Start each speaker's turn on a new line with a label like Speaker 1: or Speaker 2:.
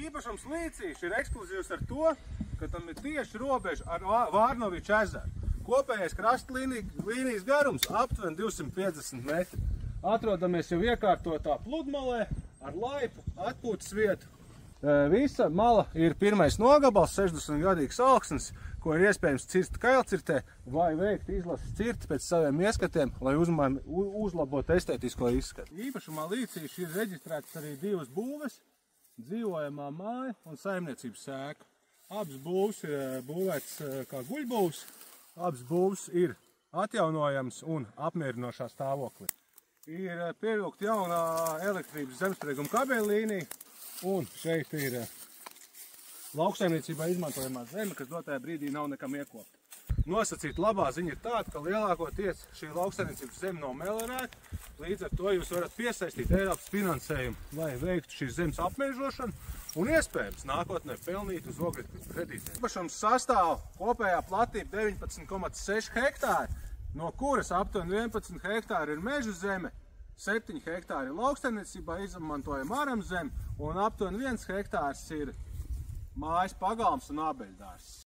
Speaker 1: Īpašums Līcīši ir ekskluzīvs ar to, ka tam ir tieši robeža ar Vārnoviču ezeru. Kopējais krastlīnijas garums aptuveni 250 metri. Atrodamies jau iekārtotā pludmalē ar laipu atpūtas vietu. Visa mala ir pirmais nogabals, 60-gadīgs augsnes, ko ir iespējams cirst kailcirtē vai veikt izlases cirti pēc saviem ieskatiem, lai uzlabotu estētisko izskatu. Īpašumā Līcīši ir reģistrētas arī divas būves, dzīvojamā māja un saimniecības sēka. Abas būvs ir būvētas kā guļbūvs, abas būvs ir atjaunojams un apmierinošā stāvoklī. Ir pievilkta jaunā elektrības zemsprieguma kabeļlīnija, un šeit ir lauksaimniecībā izmantojamā zeme, kas dotajā brīdī nav nekam iekopta. Nosacīt labā ziņa ir tāda, ka lielākoties šī lauksaimniecības zeme nav melorēta, līdz ar to jūs varat piesaistīt Eiropas finansējumu, lai veiktu šīs zemes apmežošanu un iespējams nākotnē pelnīt uz ogļu kredītiem. Īpašums sastāv kopējā platība 19,6 hektāri, no kuras aptuveni 11 hektāri ir meža zeme, 7 hektāri ir lauksaimniecībā izmantojama aramzeme un aptuveni 1 hektārs ir mājas pagalms un ābeļdārzs.